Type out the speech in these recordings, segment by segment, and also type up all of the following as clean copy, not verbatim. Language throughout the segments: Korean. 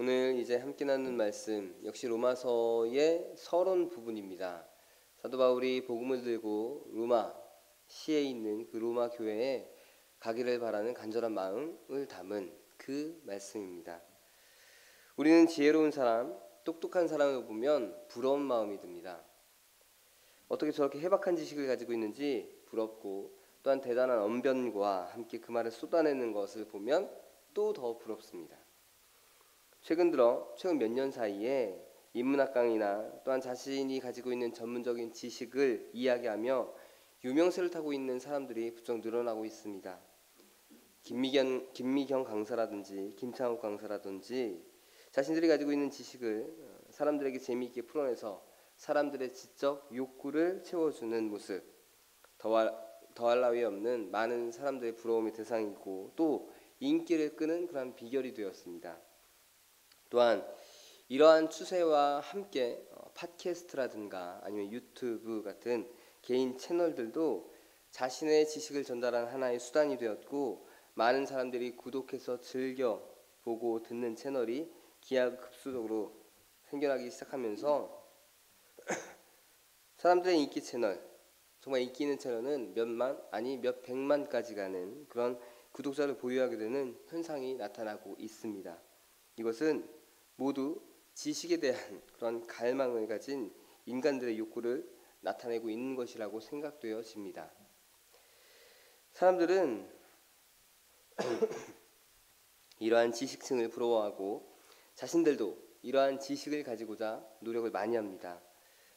오늘 이제 함께 나눈 말씀 역시 로마서의 서론 부분입니다. 사도 바울이 복음을 들고 로마 시에 있는 그 로마 교회에 가기를 바라는 간절한 마음을 담은 그 말씀입니다. 우리는 지혜로운 사람, 똑똑한 사람을 보면 부러운 마음이 듭니다. 어떻게 저렇게 해박한 지식을 가지고 있는지 부럽고, 또한 대단한 언변과 함께 그 말을 쏟아내는 것을 보면 또 더 부럽습니다. 최근 몇 년 사이에 인문학 강의나 또한 자신이 가지고 있는 전문적인 지식을 이야기하며 유명세를 타고 있는 사람들이 부쩍 늘어나고 있습니다. 김미경 강사라든지 김창욱 강사라든지 자신들이 가지고 있는 지식을 사람들에게 재미있게 풀어내서 사람들의 지적 욕구를 채워주는 모습, 더할 나위 없는 많은 사람들의 부러움의 대상이고 또 인기를 끄는 그런 비결이 되었습니다. 또한 이러한 추세와 함께 팟캐스트라든가 아니면 유튜브 같은 개인 채널들도 자신의 지식을 전달하는 하나의 수단이 되었고, 많은 사람들이 구독해서 즐겨 보고 듣는 채널이 기하급수적으로 생겨나기 시작하면서 사람들의 인기 채널, 정말 인기 있는 채널은 몇만 아니 몇 백만까지 가는 그런 구독자를 보유하게 되는 현상이 나타나고 있습니다. 이것은 모두 지식에 대한 그런 갈망을 가진 인간들의 욕구를 나타내고 있는 것이라고 생각되어집니다. 사람들은 이러한 지식층을 부러워하고 자신들도 이러한 지식을 가지고자 노력을 많이 합니다.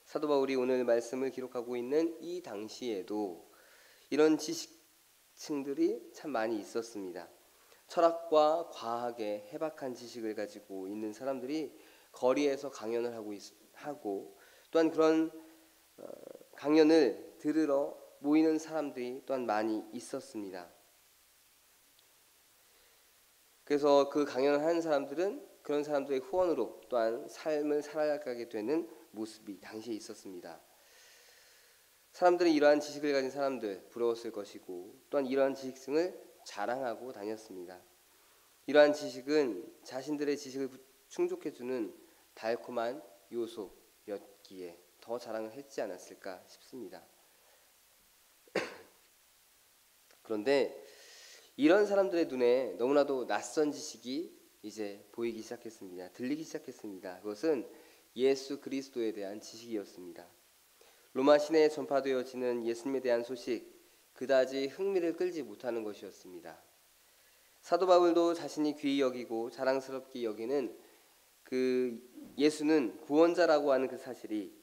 사도 바울이 오늘 말씀을 기록하고 있는 이 당시에도 이런 지식층들이 참 많이 있었습니다. 철학과 과학의 해박한 지식을 가지고 있는 사람들이 거리에서 강연을 하고 또한 그런 강연을 들으러 모이는 사람들이 또한 많이 있었습니다. 그래서 그 강연을 하는 사람들은 그런 사람들의 후원으로 또한 삶을 살아가게 되는 모습이 당시에 있었습니다. 사람들은 이러한 지식을 가진 사람들 부러웠을 것이고, 또한 이러한 지식층을 자랑하고 다녔습니다. 이러한 지식은 자신들의 지식을 충족해주는 달콤한 요소였기에 더 자랑을 했지 않았을까 싶습니다. 그런데 이런 사람들의 눈에 너무나도 낯선 지식이 이제 보이기 시작했습니다. 들리기 시작했습니다. 그것은 예수 그리스도에 대한 지식이었습니다. 로마 시내에 전파되어지는 예수님에 대한 소식, 그다지 흥미를 끌지 못하는 것이었습니다. 사도 바울도 자신이 귀히 여기고 자랑스럽게 여기는 그 예수는 구원자라고 하는 그 사실이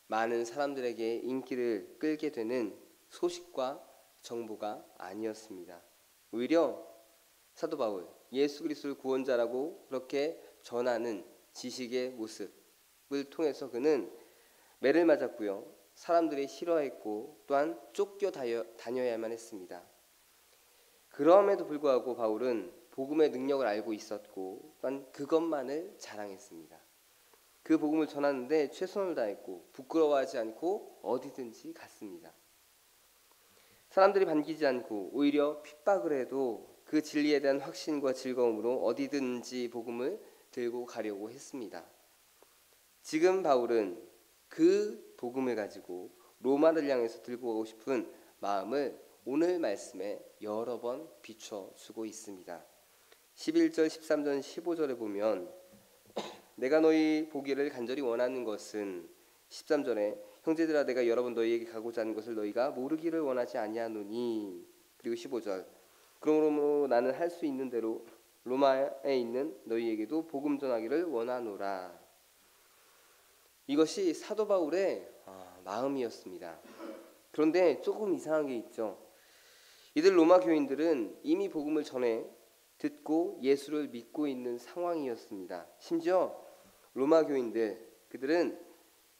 많은 사람들에게 인기를 끌게 되는 소식과 정보가 아니었습니다. 오히려 사도 바울, 예수 그리스도를 구원자라고 그렇게 전하는 지식의 모습을 통해서 그는 매를 맞았고요. 사람들이 싫어했고 또한 쫓겨 다녀야만 했습니다. 그럼에도 불구하고 바울은 복음의 능력을 알고 있었고 또한 그것만을 자랑했습니다. 그 복음을 전하는데 최선을 다했고 부끄러워하지 않고 어디든지 갔습니다. 사람들이 반기지 않고 오히려 핍박을 해도 그 진리에 대한 확신과 즐거움으로 어디든지 복음을 들고 가려고 했습니다. 지금 바울은 그 복음을 가지고 로마를 향해서 들고 가고 싶은 마음을 오늘 말씀에 여러 번 비춰주고 있습니다. 11절, 13절, 15절에 보면 내가 너희 보기를 간절히 원하는 것은 13절에 형제들아 내가 여러 번 너희에게 가고자 하는 것을 너희가 모르기를 원하지 아니하노니, 그리고 15절 그러므로 나는 할 수 있는 대로 로마에 있는 너희에게도 복음 전하기를 원하노라. 이것이 사도 바울의 마음이었습니다. 그런데 조금 이상한 게 있죠. 이들 로마 교인들은 이미 복음을 전해 듣고 예수를 믿고 있는 상황이었습니다. 심지어 로마 교인들, 그들은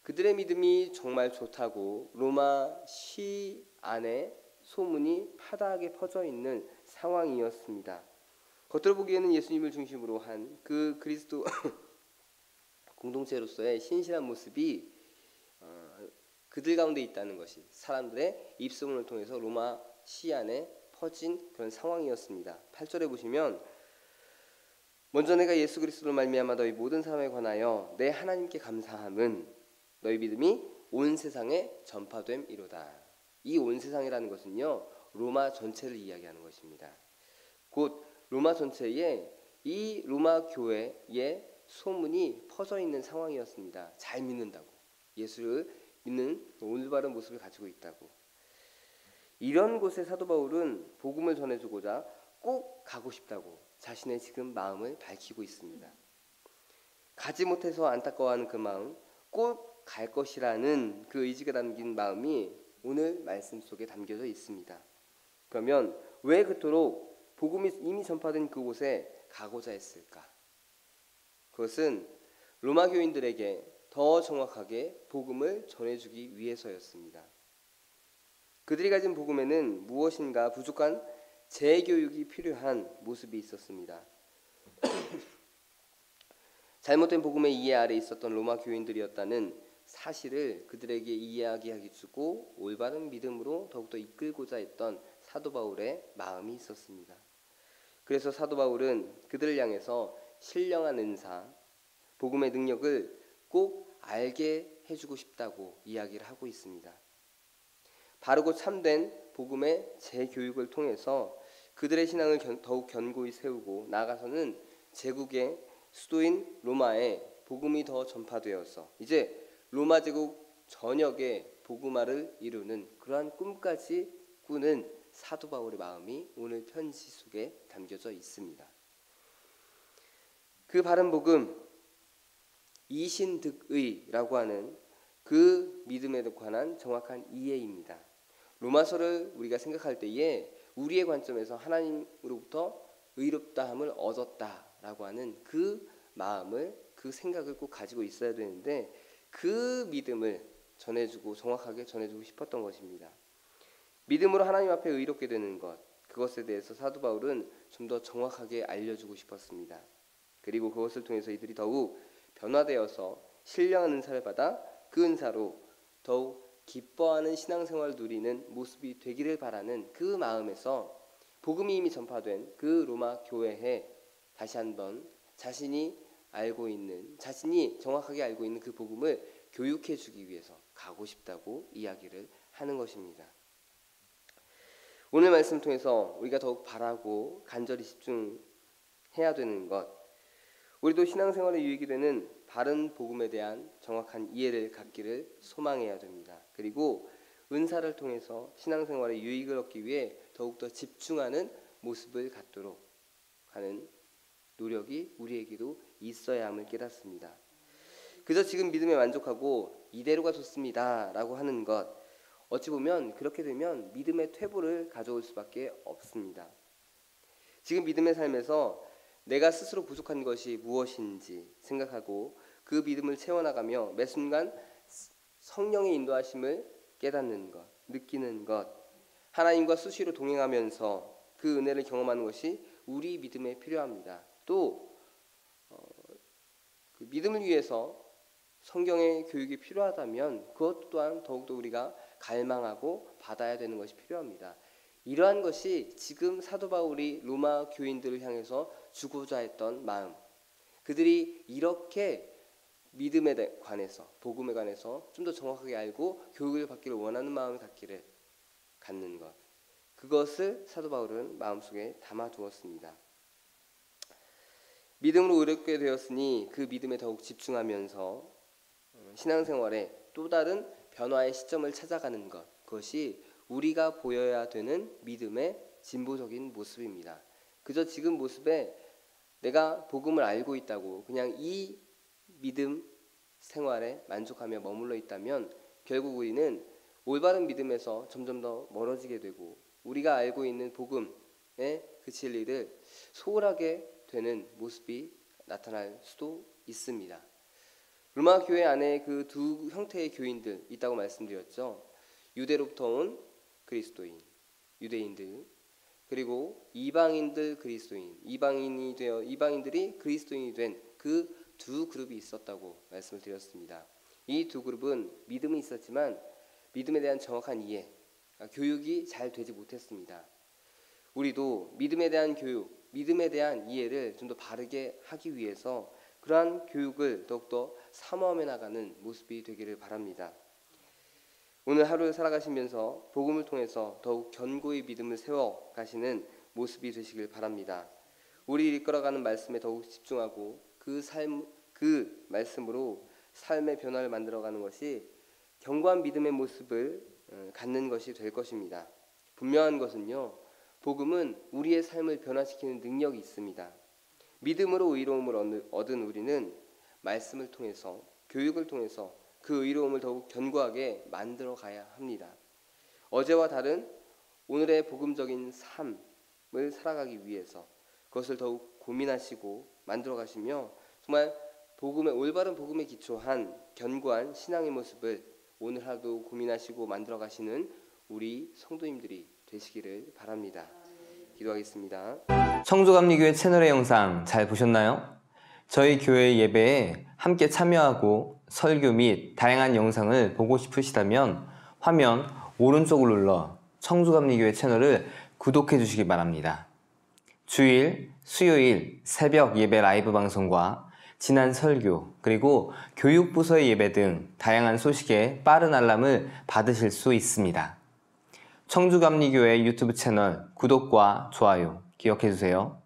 그들의 믿음이 정말 좋다고 로마 시 안에 소문이 파다하게 퍼져 있는 상황이었습니다. 겉으로 보기에는 예수님을 중심으로 한 그 그리스도 공동체로서의 신실한 모습이 그들 가운데 있다는 것이 사람들의 입소문을 통해서 로마 시 안에 퍼진 그런 상황이었습니다. 8절에 보시면 먼저 내가 예수 그리스도로 말미암아 너희 모든 사람에 관하여 내 하나님께 감사함은 너희 믿음이 온 세상에 전파됨이로다. 이 온 세상이라는 것은요, 로마 전체를 이야기하는 것입니다. 곧 로마 전체에 이 로마 교회의 소문이 퍼져 있는 상황이었습니다. 잘 믿는다고, 예수를 믿는 올바른 모습을 가지고 있다고. 이런 곳에 사도 바울은 복음을 전해주고자 꼭 가고 싶다고 자신의 지금 마음을 밝히고 있습니다. 가지 못해서 안타까워하는 그 마음, 꼭 갈 것이라는 그 의지가 담긴 마음이 오늘 말씀 속에 담겨져 있습니다. 그러면 왜 그토록 복음이 이미 전파된 그곳에 가고자 했을까? 그것은 로마 교인들에게 더 정확하게 복음을 전해주기 위해서였습니다. 그들이 가진 복음에는 무엇인가 부족한 재교육이 필요한 모습이 있었습니다. 잘못된 복음의 이해 아래 있었던 로마 교인들이었다는 사실을 그들에게 이야기하기 주고 올바른 믿음으로 더욱더 이끌고자 했던 사도 바울의 마음이 있었습니다. 그래서 사도 바울은 그들을 향해서 신령한 은사, 복음의 능력을 꼭 알게 해주고 싶다고 이야기를 하고 있습니다. 바르고 참된 복음의 재교육을 통해서 그들의 신앙을 더욱 견고히 세우고 나아가서는 제국의 수도인 로마에 복음이 더 전파되어서 이제 로마 제국 전역에 복음화를 이루는 그러한 꿈까지 꾸는 사도 바울의 마음이 오늘 편지 속에 담겨져 있습니다. 그 바른 복음, 이신득의라고 하는 그 믿음에 관한 정확한 이해입니다. 로마서를 우리가 생각할 때에 우리의 관점에서 하나님으로부터 의롭다함을 얻었다라고 하는 그 마음을, 그 생각을 꼭 가지고 있어야 되는데 그 믿음을 전해주고 정확하게 전해주고 싶었던 것입니다. 믿음으로 하나님 앞에 의롭게 되는 것, 그것에 대해서 사도 바울은 좀 더 정확하게 알려주고 싶었습니다. 그리고 그것을 통해서 이들이 더욱 변화되어서 신령한 은사를 받아 그 은사로 더욱 기뻐하는 신앙생활을 누리는 모습이 되기를 바라는 그 마음에서 복음이 이미 전파된 그 로마 교회에 다시 한번 자신이 정확하게 알고 있는 그 복음을 교육해 주기 위해서 가고 싶다고 이야기를 하는 것입니다. 오늘 말씀 통해서 우리가 더욱 바라고 간절히 집중해야 되는 것, 우리도 신앙생활에 유익이 되는 바른 복음에 대한 정확한 이해를 갖기를 소망해야 됩니다. 그리고 은사를 통해서 신앙생활에 유익을 얻기 위해 더욱더 집중하는 모습을 갖도록 하는 노력이 우리에게도 있어야 함을 깨닫습니다. 그저 지금 믿음에 만족하고 이대로가 좋습니다 라고 하는 것, 어찌 보면 그렇게 되면 믿음의 퇴보를 가져올 수밖에 없습니다. 지금 믿음의 삶에서 내가 스스로 부족한 것이 무엇인지 생각하고 그 믿음을 채워나가며 매 순간 성령의 인도하심을 깨닫는 것, 느끼는 것, 하나님과 수시로 동행하면서 그 은혜를 경험하는 것이 우리 믿음에 필요합니다. 또 그 믿음을 위해서 성경의 교육이 필요하다면 그것 또한 더욱더 우리가 갈망하고 받아야 되는 것이 필요합니다. 이러한 것이 지금 사도 바울이 로마 교인들을 향해서 주고자 했던 마음, 그들이 이렇게 믿음에 관해서, 복음에 관해서 좀 더 정확하게 알고 교육을 받기를 원하는 마음을 갖는 것, 그것을 사도 바울은 마음속에 담아두었습니다. 믿음으로 의롭게 되었으니 그 믿음에 더욱 집중하면서 신앙생활에 또 다른 변화의 시점을 찾아가는 것, 그것이 우리가 보여야 되는 믿음의 진보적인 모습입니다. 그저 지금 모습에 내가 복음을 알고 있다고 그냥 이 믿음 생활에 만족하며 머물러 있다면 결국 우리는 올바른 믿음에서 점점 더 멀어지게 되고 우리가 알고 있는 복음의 그 진리를 소홀하게 되는 모습이 나타날 수도 있습니다. 로마 교회 안에 그 두 형태의 교인들 있다고 말씀드렸죠. 유대로부터 온 그리스도인, 유대인들, 그리고 이방인들 그리스도인, 이방인들이 그리스도인이 된 그 두 그룹이 있었다고 말씀을 드렸습니다. 이 두 그룹은 믿음은 있었지만 믿음에 대한 정확한 이해, 교육이 잘 되지 못했습니다. 우리도 믿음에 대한 교육, 믿음에 대한 이해를 좀 더 바르게 하기 위해서 그러한 교육을 더욱더 사모하며 나가는 모습이 되기를 바랍니다. 오늘 하루 살아가시면서 복음을 통해서 더욱 견고히 믿음을 세워 가시는 모습이 되시길 바랍니다. 우리를 이끌어가는 말씀에 더욱 집중하고 그 말씀으로 삶의 변화를 만들어가는 것이 견고한 믿음의 모습을 갖는 것이 될 것입니다. 분명한 것은요, 복음은 우리의 삶을 변화시키는 능력이 있습니다. 믿음으로 의로움을 얻은 우리는 말씀을 통해서, 교육을 통해서 그 의로움을 더욱 견고하게 만들어 가야 합니다. 어제와 다른 오늘의 복음적인 삶을 살아가기 위해서 그것을 더욱 고민하시고 만들어 가시며 정말 올바른 복음에 기초한 견고한 신앙의 모습을 오늘 하루도 고민하시고 만들어 가시는 우리 성도님들이 되시기를 바랍니다. 기도하겠습니다. 청주감리교회 채널의 영상 잘 보셨나요? 저희 교회 예배에 함께 참여하고 설교 및 다양한 영상을 보고 싶으시다면 화면 오른쪽을 눌러 청주감리교회 채널을 구독해 주시기 바랍니다. 주일, 수요일 새벽 예배 라이브 방송과 지난 설교, 그리고 교육부서의 예배 등 다양한 소식에 빠른 알람을 받으실 수 있습니다. 청주감리교회 유튜브 채널 구독과 좋아요 기억해 주세요.